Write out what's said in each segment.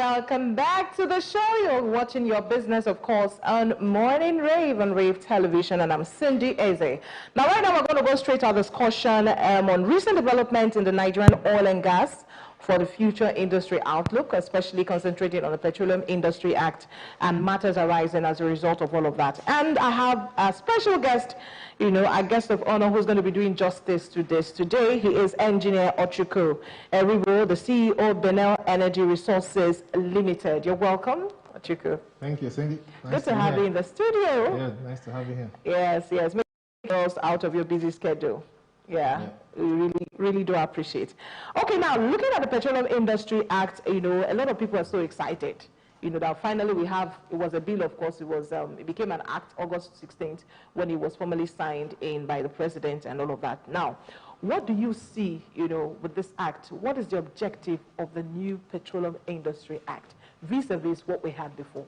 welcome back to the show. You're watching Your Business, of course, on Morning Rave on Rave Television, and I'm Cindy Eze. Now, right now, we're going to go straight to our discussion on recent developments in the Nigerian oil and gas for the future industry outlook, especially concentrating on the Petroleum Industry Act and matters arising as a result of all of that. And I have a special guest, a guest of honor who's going to be doing justice to this today. He is Engineer Ochuko Erivwo, the CEO of Benel Energy Resources Limited. You're welcome, Ochuko. Thank you, Cindy. Good to have you in the studio. Yeah, nice to have you here. Yes, yes. Make yours out of your busy schedule. Yeah, we really do appreciate. Okay, now looking at the Petroleum Industry Act, a lot of people are so excited. That finally it was a bill, of course, it became an act August 16th when it was formally signed in by the president and all of that. Now, what do you see, with this act? What is the objective of the new Petroleum Industry Act vis-a-vis what we had before?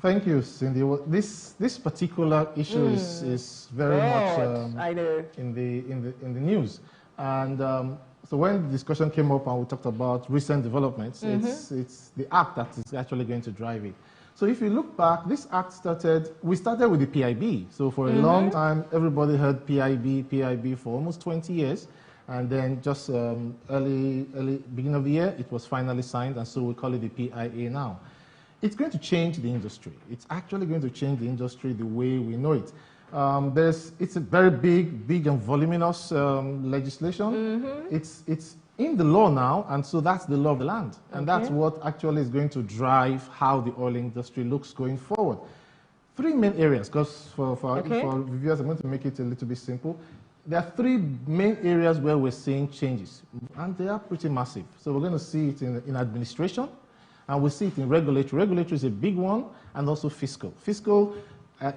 Thank you, Cindy. Well, this particular issue is very much I know. in the news, and so when the discussion came up and we talked about recent developments, it's the act that is actually going to drive it. So if you look back, this act we started with the PIB. So for a long time, everybody heard PIB for almost 20 years, and then just early beginning of the year, it was finally signed, and so we call it the PIA now. It's going to change the industry. It's actually going to change the industry the way we know it. It's a very big and voluminous legislation. It's in the law now, and so that's the law of the land. And that's what actually is going to drive how the oil industry looks going forward. Three main areas, because for reviewers, I'm going to make it a little bit simple. There are three main areas where we're seeing changes, and they are pretty massive. So we're going to see it in administration, and we see it in regulatory. Regulatory is a big one, and also fiscal. Fiscal,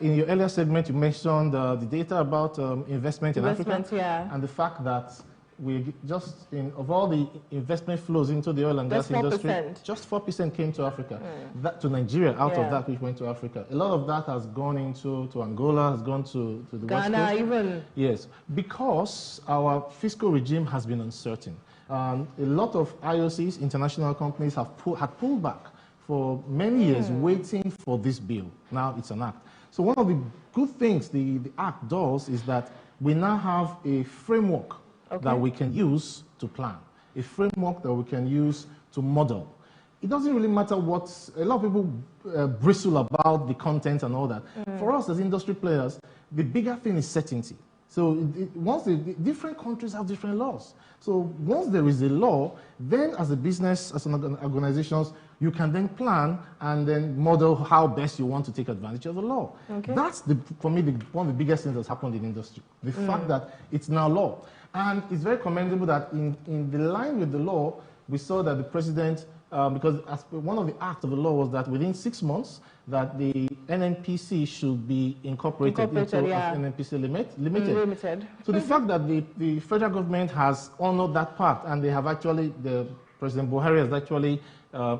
in your earlier segment, you mentioned the data about investment in Africa, and the fact that we of all the investment flows into the oil and gas industry, just 4% came to Africa, to Nigeria, out of that which went to Africa. A lot of that has gone into Angola, has gone to the Ghana, West Coast. even. Yes, because our fiscal regime has been uncertain. A lot of IOCs, international companies, had pulled back for many years, waiting for this bill. Now it's an act. So one of the good things the act does is that we now have a framework that we can use to plan, a framework that we can use to model. It doesn't really matter what, a lot of people bristle about the content and all that. For us as industry players, the bigger thing is certainty. So once the different countries have different laws. So once there is a law, then as a business, as an organizations, you can then plan and then model how best you want to take advantage of the law. That's, for me, one of the biggest things that's happened in the industry. The fact that it's now law. And it's very commendable that in the line with the law, we saw that the president, because as one of the acts of the law was that within 6 months, that the NNPC should be incorporated into NNPC Limited. So the fact that the federal government has honored that part, and they have actually, President Buhari has actually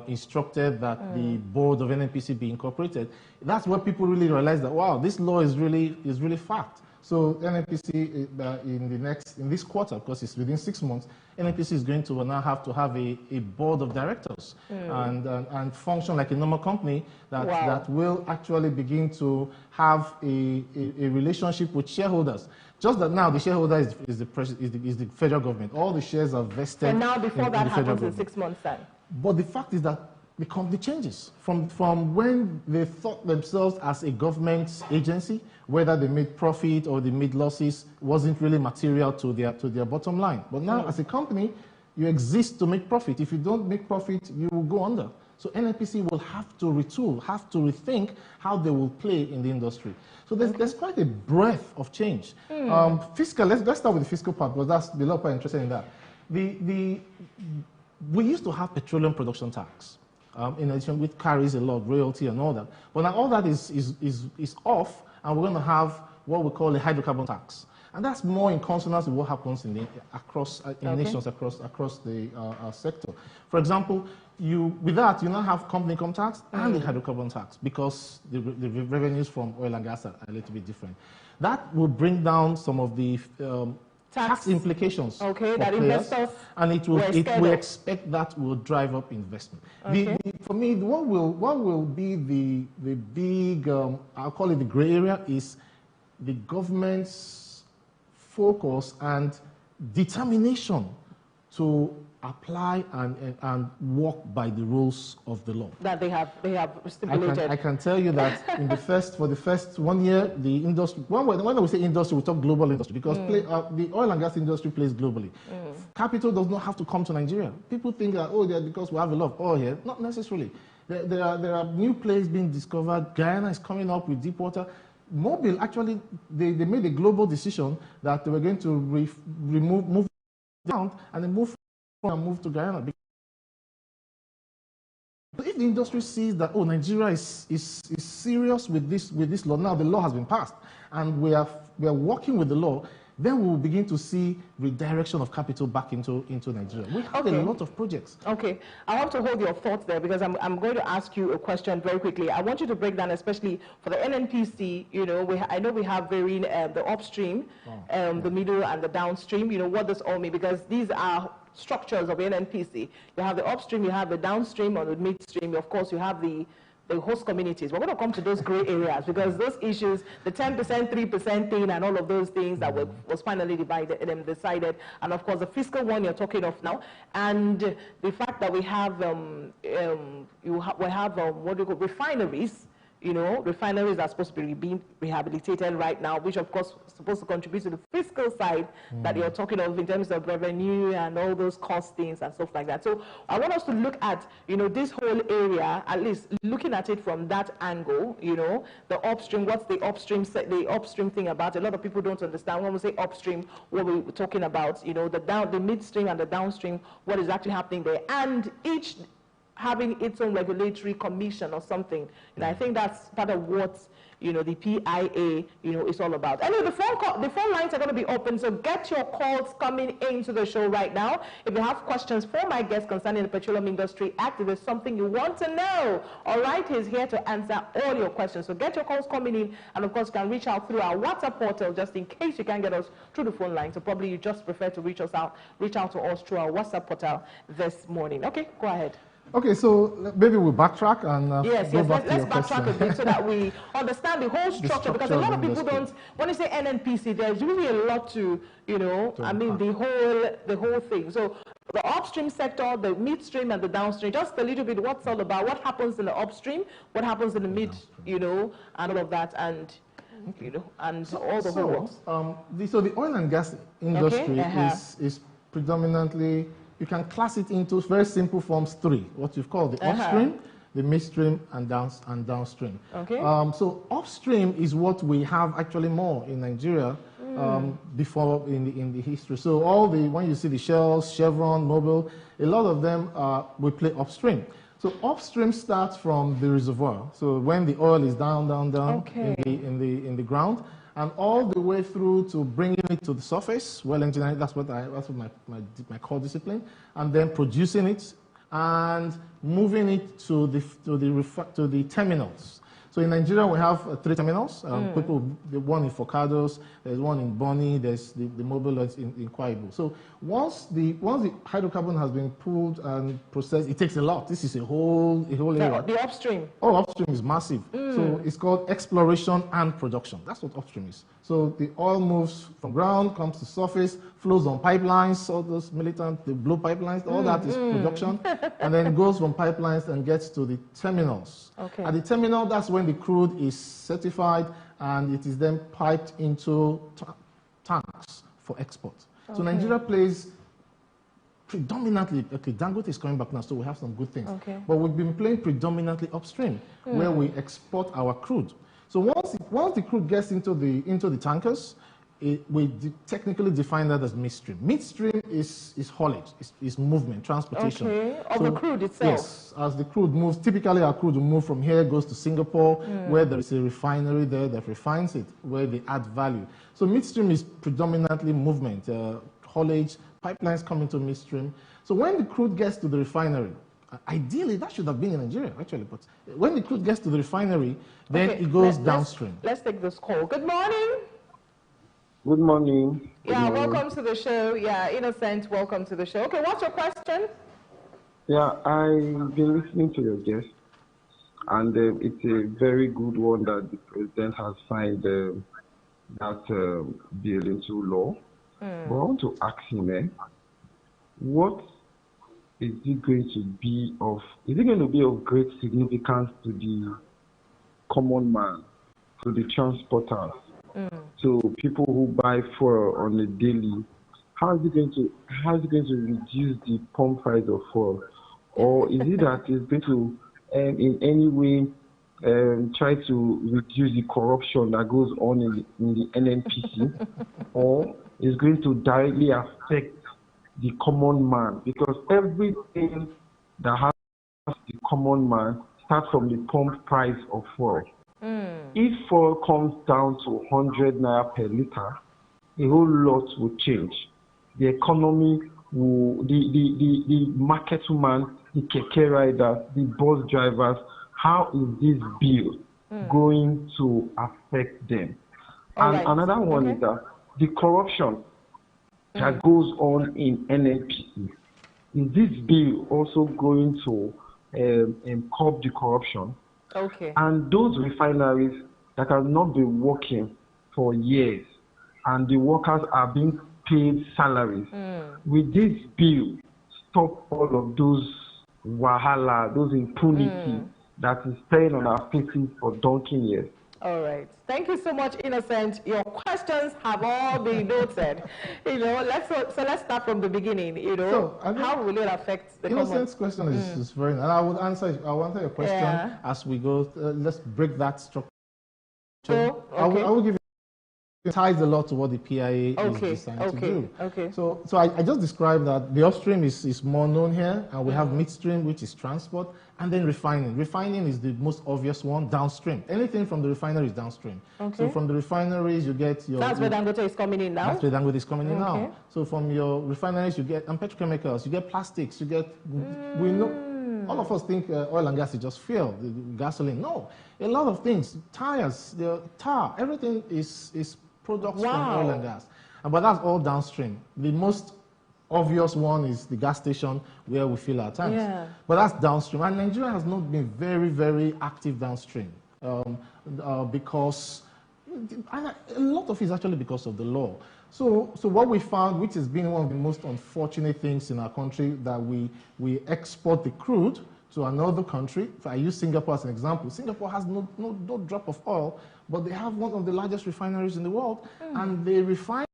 instructed that the board of NNPC be incorporated, that's where people really realize that, wow, this law is really fact. So NNPC in this quarter, because it's within 6 months, NNPC is going to now have to have a board of directors and function like a normal company that will actually begin to have a relationship with shareholders. Just that now the shareholder is the federal government. All the shares are vested. And now before that happens in 6 months then. But the fact is that the company changes from when they thought themselves as a government agency, whether they made profit or they made losses wasn't really material to their bottom line. But now as a company, you exist to make profit. If you don't make profit, you will go under. So NNPC will have to retool, have to rethink how they will play in the industry. So there's quite a breadth of change. Fiscal, let's start with the fiscal part, because that's the lot of interested in that. We used to have petroleum production tax. In addition, which carries a lot of royalty and all that. But now all that is off, and we're going to have what we call a hydrocarbon tax. And that's more in consonance with what happens in nations across the sector. For example, with that, you now have company income tax and the hydrocarbon tax, because the revenues from oil and gas are a little bit different. That will bring down some of the tax implications that for players, investors and we expect that will drive up investment. For me, what will be the big, I'll call it the gray area, is the government's focus and determination to apply and walk by the rules of the law that they have stipulated. I can tell you that for the first 1 year, the industry. When we say industry, we talk global industry because the oil and gas industry plays globally. Capital does not have to come to Nigeria. People think that because we have a lot of oil here. Not necessarily. There are new plays being discovered. Guyana is coming up with Deepwater. Mobil actually they made a global decision that they were going to move down and then move to Guyana. If the industry sees that Nigeria is serious with this law, now the law has been passed and we are working with the law, then we will begin to see redirection of capital back into Nigeria. We have a lot of projects. Okay, I want to hold your thoughts there because I'm going to ask you a question very quickly. I want you to break down, especially for the NNPC. I know we have the upstream, the middle, and the downstream. What does all mean? Because these are structures of NNPC. You have the upstream, you have the downstream, or the midstream. Of course, you have the host communities. We're going to come to those gray areas because those issues, the 10%, 3% thing, and all of those things that was finally decided, and of course the fiscal one you're talking of now, and the fact that we have refineries. Refineries are supposed to be being rehabilitated right now, which of course is supposed to contribute to the fiscal side that you're talking of in terms of revenue and all those cost things and stuff like that. So I want us to look at, this whole area, at least looking at it from that angle, the upstream, what's the upstream thing about. A lot of people don't understand when we say upstream, what we're talking about, the midstream and the downstream, what is actually happening there. And each having its own regulatory commission or something. I think that's part of what the PIA is all about. Anyway, the phone lines are going to be open, so get your calls coming into the show right now. If you have questions for my guest concerning the Petroleum Industry Act, if there's something you want to know, all right, he's here to answer all your questions. So get your calls coming in, and of course you can reach out through our WhatsApp portal just in case you can't get us through the phone line. So probably you just prefer to reach out to us through our WhatsApp portal this morning. Okay, go ahead. Okay, so maybe we'll backtrack and let's backtrack a bit so that we understand the whole structure, because a lot of people don't. When you say NNPC, there's really a lot to the whole thing. So the upstream sector, the midstream, and the downstream. Just a little bit what's all about. What happens in the upstream? What happens in the mid? And all of that, and all the whole works. So the oil and gas industry is predominantly. You can class it into very simple forms, three. What you've called the upstream, the midstream, and downstream. Okay. So upstream is what we have actually more in Nigeria before in the history. So when you see the Shells, Chevron, Mobil, a lot of them we play upstream. So upstream starts from the reservoir. So when the oil is down in the ground, and all the way through to bringing it to the surface, well engineering, that's what my core discipline, and then producing it and moving it to the terminals. So in Nigeria, we have 3 terminals. The one in Forcados, there's one in Bonny, there's the Mobil in Kwaibu. So once the hydrocarbon has been pulled and processed, it takes a lot. This is a whole area. The upstream. Oh, upstream is massive. So it's called exploration and production. That's what upstream is. So the oil moves from ground, comes to surface, flows on pipelines, all those militant, the blue pipelines, all that is production. And then it goes from pipelines and gets to the terminals. Okay. At the terminal, that's when the crude is certified and it is then piped into tanks for export. So Nigeria plays predominantly, Dangote is coming back now, so we have some good things. But we've been playing predominantly upstream, where we export our crude. So once the crude gets into the tankers, we technically define that as midstream. Midstream is haulage, is movement, transportation. Of the crude itself. Yes, as the crude moves, typically our crude will move from here, goes to Singapore, where there is a refinery there that refines it, where they add value. So midstream is predominantly movement, haulage, pipelines come into midstream. So when the crude gets to the refinery, ideally that should have been in Nigeria actually, but when the crude gets to the refinery, then it goes downstream. Let's take this call. Good morning. Good morning. Yeah, welcome to the show. Yeah, Innocent, welcome to the show. Okay, what's your question? Yeah, I've been listening to your guest, and it's a very good one that the president has signed that bill into law. But I want to ask him, what is it going to be of? Is it going to be of great significance to the common man, to the transporters, to people who buy fuel on a daily? How is it going to reduce the pump price of fuel, or is it that it's going to in any way try to reduce the corruption that goes on in the NNPC, or is going to directly affect the common man? Because everything that has the common man starts from the pump price of fuel. If fuel comes down to 100 naira per liter, a whole lot will change. The economy will, the market woman, the keke riders, the bus drivers, how is this bill going to affect them? And another one is that the corruption that goes on in NNPC. Is this bill also going to curb the corruption? Okay. And those refineries that have not been working for years and the workers are being paid salaries, will this bill stop all of those wahala, those impunity that is staying on our faces for donkey years? All right. Thank you so much, Innocent. Your questions have all been noted. Let's start from the beginning. So, how will it affect the Innocent's question is very, and I will answer your question as we go. Let's break that structure. Okay. I will give you. It ties a lot to what the PIA is designed to do. Okay. So I just described that the upstream is more known here, and we have midstream, which is transport, and then refining. Refining is the most obvious one. Downstream, anything from the refinery is downstream. Okay. So from the refineries you get your. That's where Dangote is coming in now. That's where Dangote is coming in now. So from your refineries you get and petrochemicals, you get plastics, you get. We know. All of us think oil and gas is just fuel, gasoline. No, a lot of things, tires, the tar, everything is products from oil and gas. But that's all downstream. The most obvious one is the gas station where we fill our tanks. But that's downstream. And Nigeria has not been very, very active downstream because a lot of it is actually because of the law. So what we found, which has been one of the most unfortunate things in our country, that we export the crude to another country. If I use Singapore as an example, Singapore has no drop of oil, but they have one of the largest refineries in the world, and they refine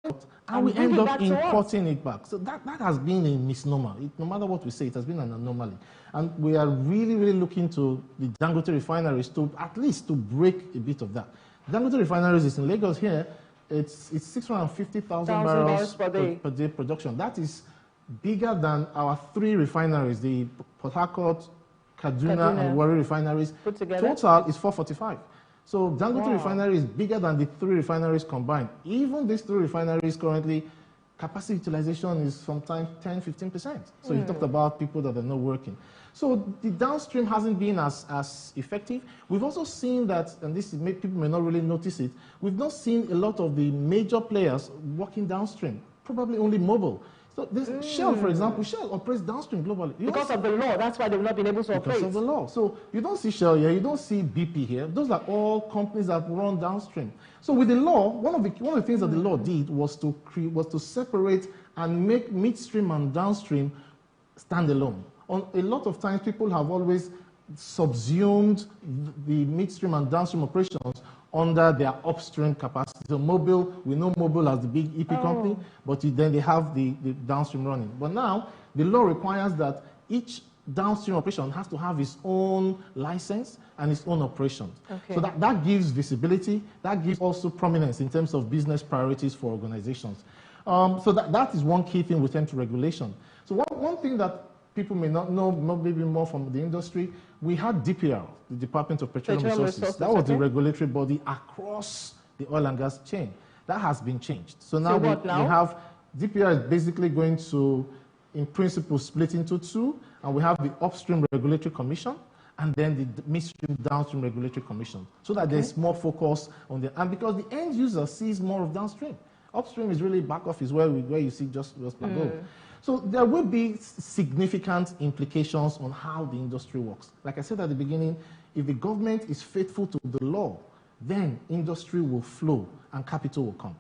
it, and we end up importing it back. So that has been a misnomer. No matter what we say, it has been an anomaly. And we are really, really looking to the Dangote refineries to at least to break a bit of that. Dangote refineries is in Lagos here. It's 650,000 barrels per day production. That is bigger than our 3 refineries, the Port Harcourt, Kaduna, and Warri refineries. Put together? Total is 445. So Dangote refinery is bigger than the 3 refineries combined. Even these 3 refineries currently, capacity utilization is sometimes 10–15%. So you talked about people that are not working. So the downstream hasn't been as effective. We've also seen that, and people may not really notice it, we've not seen a lot of the major players working downstream, probably only Mobil. So this Shell, for example, Shell operates downstream globally. Because of the law, that's why they've not been able to operate. Because of the law. So you don't see Shell here, you don't see BP here. Those are all companies that run downstream. So with the law, one of the things that the law did was to separate and make midstream and downstream stand alone. A lot of times people have always subsumed the midstream and downstream operations under their upstream capacity. So Mobil, we know Mobil as the big EP company, but then they have the downstream running. But now, the law requires that each downstream operation has to have its own license and its own operations. So that gives visibility, that gives also prominence in terms of business priorities for organizations. So that is one key thing with terms to regulation. So one thing that people may not know, maybe more from the industry, we had DPR, the Department of Petroleum Resources. That was the regulatory body across the oil and gas chain. That has been changed. So now we have, DPR is basically going to, in principle, split into 2, and we have the Upstream Regulatory Commission and then the midstream, downstream regulatory commission, so that there's more focus on the, and because the end user sees more of downstream. Upstream is really back office where you see just plateau. So there will be significant implications on how the industry works. Like I said at the beginning, if the government is faithful to the law, then industry will flow and capital will come.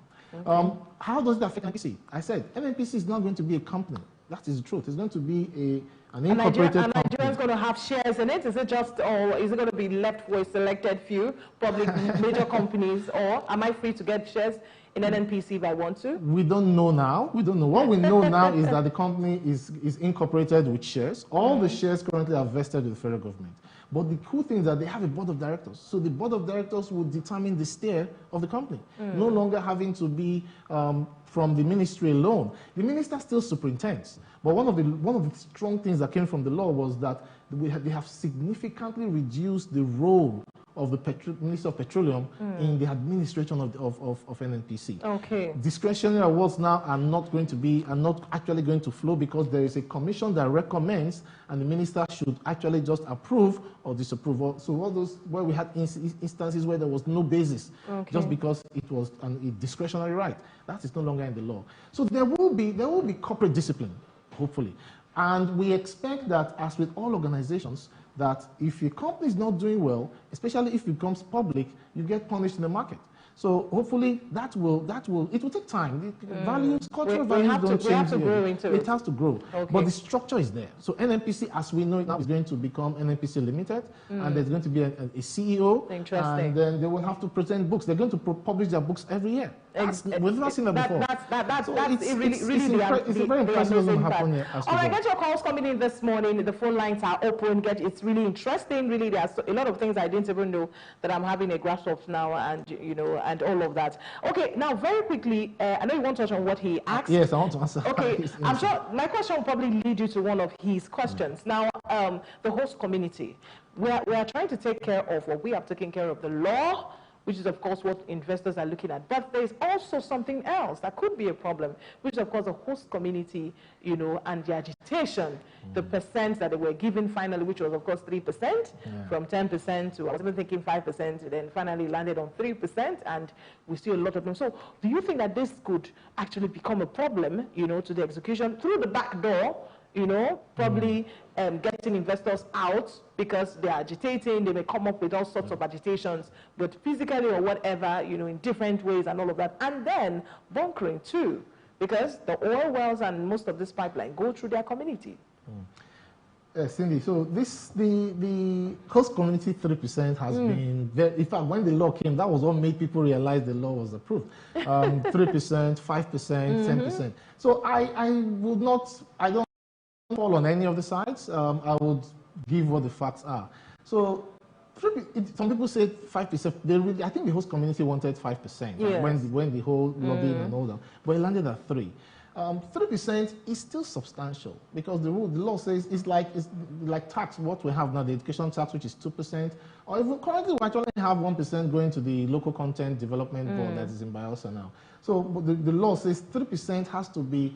How does it affect NNPC? I said NNPC is not going to be a company. That is the truth. It's going to be an incorporated company. And Nigerians going to have shares in it? Is it just, or is it going to be left for a selected few public major companies, or am I free to get shares in NNPC if I want to? We don't know now. We don't know. What we know now is that the company is incorporated with shares. All the shares currently are vested with the federal government. But the cool thing is that they have a board of directors. So the board of directors will determine the steer of the company, no longer having to be from the ministry alone. The minister still superintends. But one of the strong things that came from the law was that they have significantly reduced the role of the Minister of Petroleum in the administration of NNPC. Okay. Discretionary awards now are not actually going to flow because there is a commission that recommends, and the minister should actually just approve or disapprove. So all those where we had instances where there was no basis, just because it was a discretionary right, that is no longer in the law. So there will be corporate discipline, hopefully, and we expect that, as with all organizations, that if your company is not doing well, especially if it becomes public, you get punished in the market. So hopefully it will take time. Values, cultural values don't change. We have to grow into it. It has to grow. Okay. But the structure is there. So NNPC, as we know it now, is going to become NNPC Limited, and there's going to be a CEO. Interesting. And then they will have to present books. They're going to publish their books every year. We've never seen that before. That's a very impressive what's going to happen here. All right, get your calls coming in this morning. The phone lines are open. It's really interesting. Really, there's a lot of things I didn't even know that I'm having a grasp of now, and and all of that. Okay, now very quickly, I know you want to touch on what he asked. Yes, I want to answer. Okay, I'm sure my question will probably lead you to one of his questions. Now, the host community, we are trying to take care of, or we have taken care of the law, which is of course what investors are looking at. But there's also something else that could be a problem, which is of course the host community, and the agitation, the percent that they were given finally, which was of course 3%, from 10% to, I was even thinking 5%, then finally landed on 3%, and we see a lot of them. So do you think that this could actually become a problem, to the execution through the back door, probably getting investors out because they're agitating, they may come up with all sorts of agitations, but physically or whatever, in different ways and all of that. And then bunkering too, because the oil wells and most of this pipeline go through their community. Cindy, so the host community 3% has been very, in fact, when the law came, that was what made people realize the law was approved. 3%, 5%, 10%. So I don't fall on any of the sides. I would give what the facts are. So some people say 5%. I think the host community wanted 5% when the whole lobbying and all that, but it landed at 3%. 3% is still substantial because the law says it's like tax. What we have now, the education tax, which is 2%, or even currently we actually have 1% going to the local content development board that is in Bielsa now. So the law says 3% has to be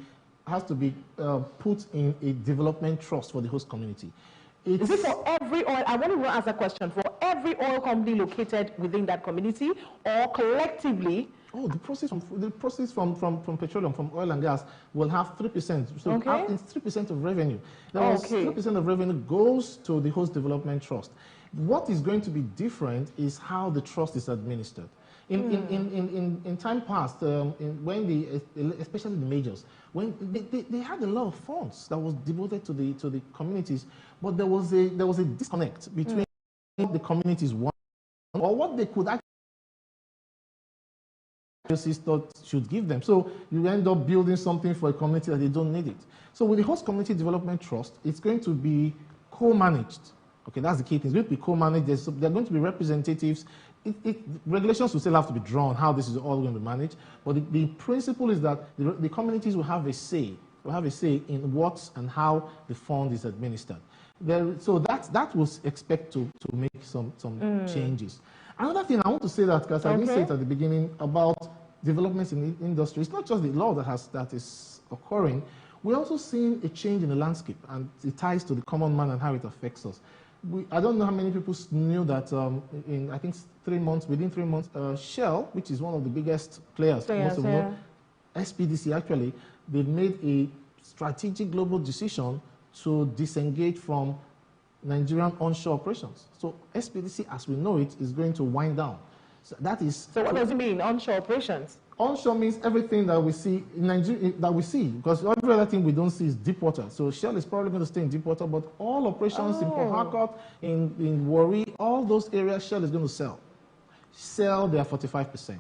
put in a development trust for the host community. Is it for every oil? I want to ask a question. For every oil company located within that community, or collectively? Oh, the proceeds from petroleum, from oil and gas, will have 3%. So it's 3% of revenue. 3% of revenue goes to the host development trust. What is going to be different is how the trust is administered. In time past, when especially the majors, when they had a lot of funds that was devoted to the communities, but there was a disconnect between the communities want or what they could actually thought should give them. So you end up building something for a community that they don't need it. So with the host community development trust, it's going to be co-managed. Okay, that's the key thing. It's going to be co-managed. There are going to be representatives. Regulations will still have to be drawn, how this is all going to be managed. But the principle is that the communities will have a say. Will have a say in what and how the fund is administered. So that will expect to make some changes. Another thing I want to say that, because I didn't say it at the beginning, about developments in the industry, it's not just the law that is occurring. We're also seeing a change in the landscape, and it ties to the common man and how it affects us. I don't know how many people knew that in, I think, within 3 months, Shell, which is one of the biggest players, most of them know, SPDC actually, they've made a strategic global decision to disengage from Nigerian onshore operations. So SPDC, as we know it, is going to wind down. So that is. So what does it mean, onshore operations? Onshore means everything that we see in Nigeria, because every other thing we don't see is Deepwater. So Shell is probably going to stay in Deepwater, but all operations in Port Harcourt, in Warri, all those areas Shell is going to sell their 45%.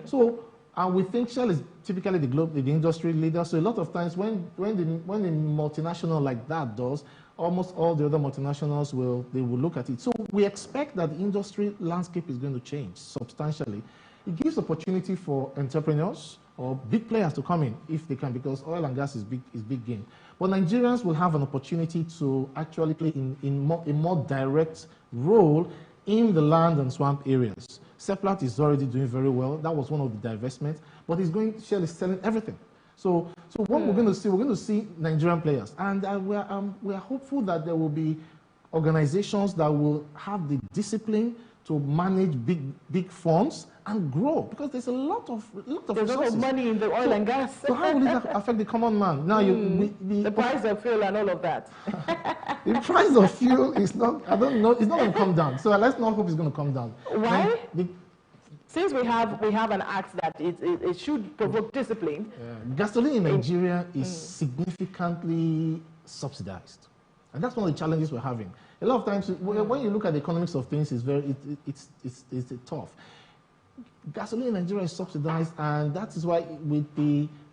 So, and we think Shell is typically the industry leader. So a lot of times when a multinational like that does, almost all the other multinationals will look at it. So we expect that the industry landscape is going to change substantially. It gives opportunity for entrepreneurs or big players to come in if they can, because oil and gas is big game. But Nigerians will have an opportunity to actually play a more direct role in the land and swamp areas. Seplat is already doing very well. That was one of the divestments. But Shell is selling everything. So what we're going to see Nigerian players. And we are hopeful that there will be organizations that will have the discipline to manage big funds and grow, because there's a lot of there's a lot of money in the oil and gas. So how will it affect the common man? Now the price of fuel and all of that. The price of fuel is not. I don't know. It's not going to come down. So let's not hope it's going to come down. Why? Since we have an act that it should provoke discipline. Gasoline in Nigeria is significantly subsidized, and that's one of the challenges we're having. A lot of times, when you look at the economics of things, it's tough. Gasoline in Nigeria is subsidized, and that is why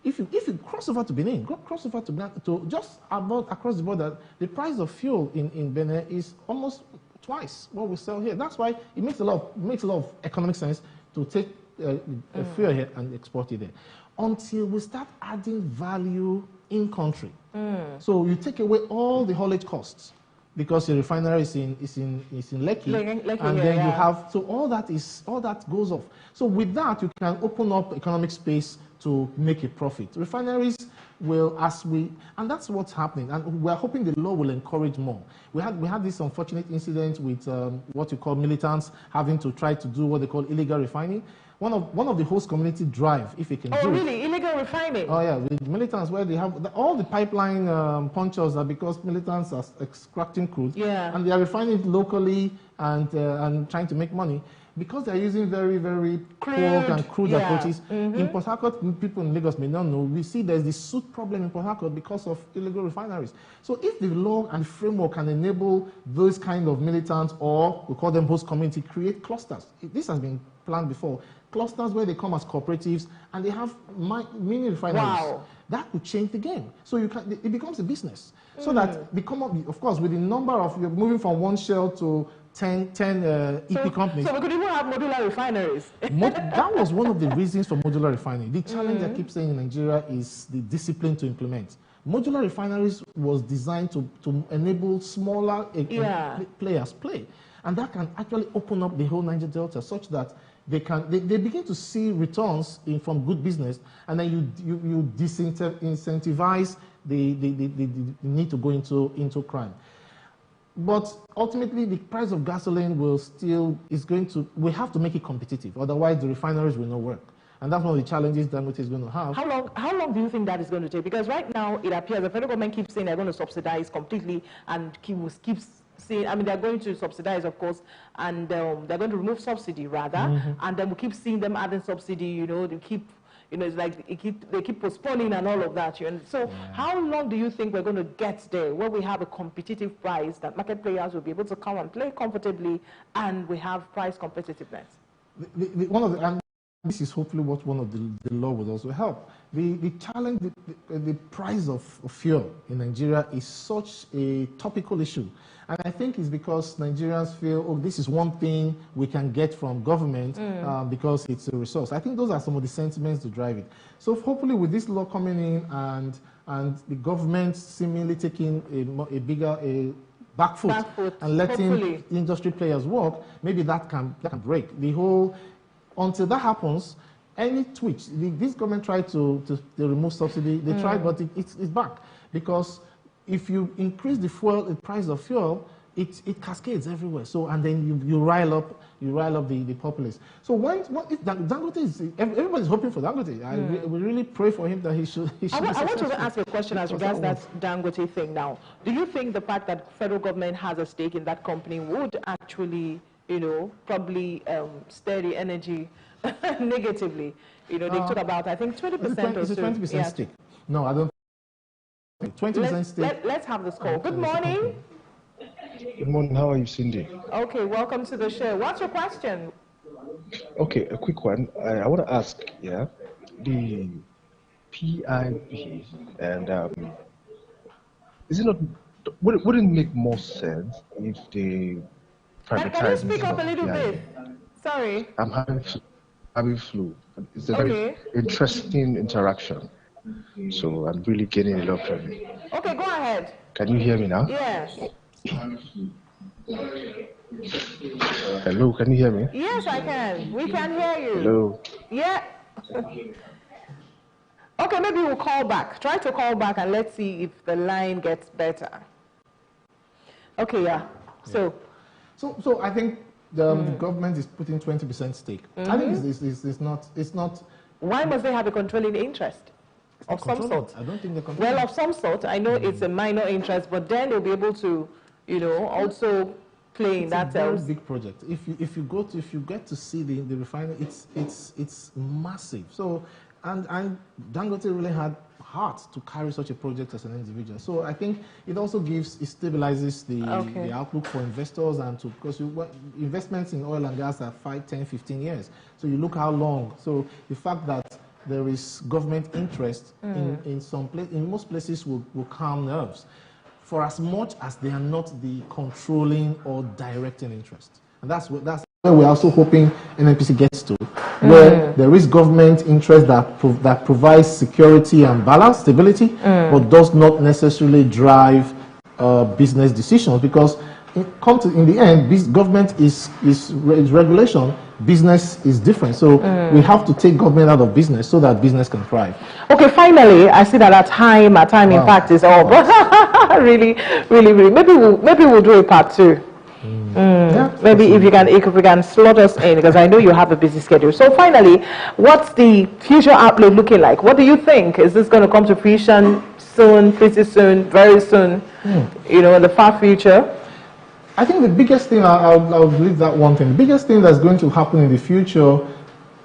if you cross over to Benin, cross over to just about across the border, the price of fuel in Benin is almost twice what we sell here. That's why it makes a lot of economic sense to take fuel here and export it there. Until we start adding value in country. So you take away all the haulage costs, because the refinery is in Lekki, and then you have, so all that goes off. So with that, you can open up economic space to make a profit. Refineries will, and that's what's happening, and we're hoping the law will encourage more. We had this unfortunate incident with what you call militants having to try to do what they call illegal refining. One of the host community drive, if it can do it. Oh, really? Illegal refining? Oh, yeah, with militants, where they have all the pipeline punctures are because militants are extracting crude. Yeah. And they are refining it locally and trying to make money. Because they are using very, very cold and crude approaches. In Port Harcourt, people in Lagos may not know, we see there's this soot problem in Port Harcourt because of illegal refineries. So if the law and framework can enable those kind of militants, or we call them host community, create clusters. This has been planned before. Clusters where they come as cooperatives and they have mini refineries. Wow. That could change the game. So it becomes a business. So that of course, with the number of, you're moving from one Shell to 10 EP companies. So we could even have modular refineries. That was one of the reasons for modular refining. The challenge I keep saying in Nigeria is the discipline to implement. Modular refineries was designed to enable smaller players play. And that can actually open up the whole Niger Delta such that they begin to see returns from good business, and then you disincentivize the need to go into crime. But ultimately, the price of gasoline we have to make it competitive. Otherwise, the refineries will not work. And that's one of the challenges Dangote is going to have. How long do you think that is going to take? Because right now, it appears the federal government keeps saying they're going to subsidize completely, and keeps saying, I mean, they're going to subsidize, of course, and they're going to remove subsidy, rather, and then we keep seeing them adding subsidy, they keep, it's like they keep postponing and all of that. So how long do you think we're going to get there, where we have a competitive price that market players will be able to come and play comfortably, and we have price competitiveness? This is hopefully what one of the law would also help. The challenge, the price of fuel in Nigeria is such a topical issue. And I think it's because Nigerians feel, oh, this is one thing we can get from government because it's a resource. I think those are some of the sentiments to drive it. So hopefully with this law coming in and the government seemingly taking a bigger back foot and letting industry players work, maybe that can break. Until that happens, any twitch, this government tried to remove subsidy, they tried, but it's back. Because if you increase the price of fuel, it cascades everywhere. So, and then you rile up the populace. So if Dangote is, everybody's hoping for Dangote. We really pray for him that he should I want to ask a question as regards that Dangote thing now. Do you think the fact that federal government has a stake in that company would actually, probably stir the energy negatively? They talk about, I think, 20% or so. 20% stake? No, I don't. 20% stake. Let's have this call. Good morning. Good morning. How are you, Cindy? Okay, welcome to the show. What's your question? Okay, a quick one. I want to ask, the PIB, and is it not? Wouldn't it make more sense if they privatize? Can you speak up a little bit? Sorry. I'm having flu. It's a very interesting interaction. So I'm really getting a lot from it. Okay, go ahead. Can you hear me now? Yes. Hello, can you hear me? Yes, I can. We can hear you. Hello. Yeah. Okay, maybe we'll call back. Try to call back and let's see if the line gets better. Okay, yeah. So I think the government is putting 20% stake. I think it's not. Why must they have a controlling interest? Of some sort. I don't think they control. Well, of some sort. I know it's a minor interest, but then they'll be able to, also play in that. It's a very big project. If you get to see the refinery, it's massive. So, and Dangote really had heart to carry such a project as an individual. So I think it also it stabilizes the outlook for investors, and because investments in oil and gas are 5, 10, 15 years. So you look how long. So the fact that there is government interest in most places will calm nerves, for as much as they are not the controlling or directing interest. And that's where we're also hoping NNPC gets to, where there is government interest that provides security and balance, stability, but does not necessarily drive business decisions, because in the end, government is regulation. Business is different, so we have to take government out of business so that business can thrive. Okay, finally, I see that our time in fact is up. really. Maybe we'll do a part 2. Yeah, maybe if we can slot us in, because I know you have a busy schedule. So finally, what's the future outlook looking like? What do you think? Is this going to come to fruition soon, pretty soon, very soon? In the far future? I think the biggest thing, I'll leave that one thing. The biggest thing that's going to happen in the future,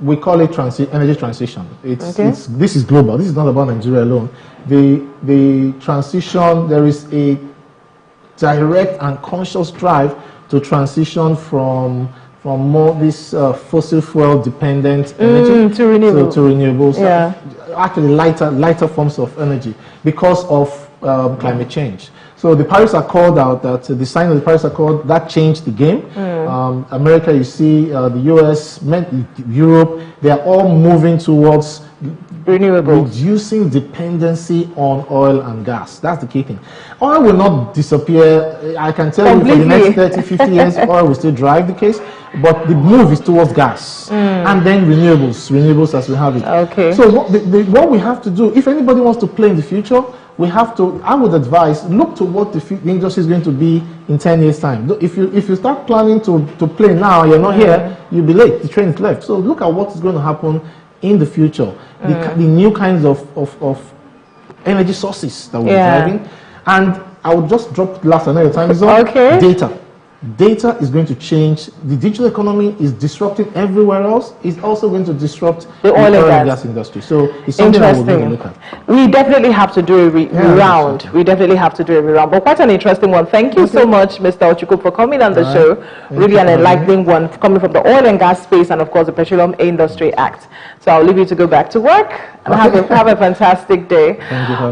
we call it energy transition. This is global. This is not about Nigeria alone. The transition, there is a direct and conscious drive to transition from more this fossil fuel dependent energy to renewables. Yeah. Actually lighter forms of energy because of climate change. So the Paris Accord, the sign of the Paris Accord, that changed the game. America, you see, the US, Europe, they are all moving towards renewables, reducing dependency on oil and gas. That's the key thing. Oil will not disappear. I can tell you for the next 30, 50 years, oil will still drive the case, but the move is towards gas. And then renewables as we have it. Okay. So what we have to do, if anybody wants to play in the future, we have to, I would advise, look to what the industry is going to be in 10 years' time. If you start planning to play now, you're not here, you'll be late, the train is left. So look at what is going to happen in the future, the new kinds of energy sources that we're driving. And I would just drop last another time is on data. Data is going to change. The digital economy is disrupting everywhere else. It's also going to disrupt the oil and gas industry. So it's something I would really look at. We definitely have to do a reround. We definitely have to do a reround. But quite an interesting one. Thank you so much, Mr. Ochuko, for coming on the show. Really an enlightening one, coming from the oil and gas space and, of course, the Petroleum Industry Act. So I'll leave you to go back to work and have a fantastic day. Thank you.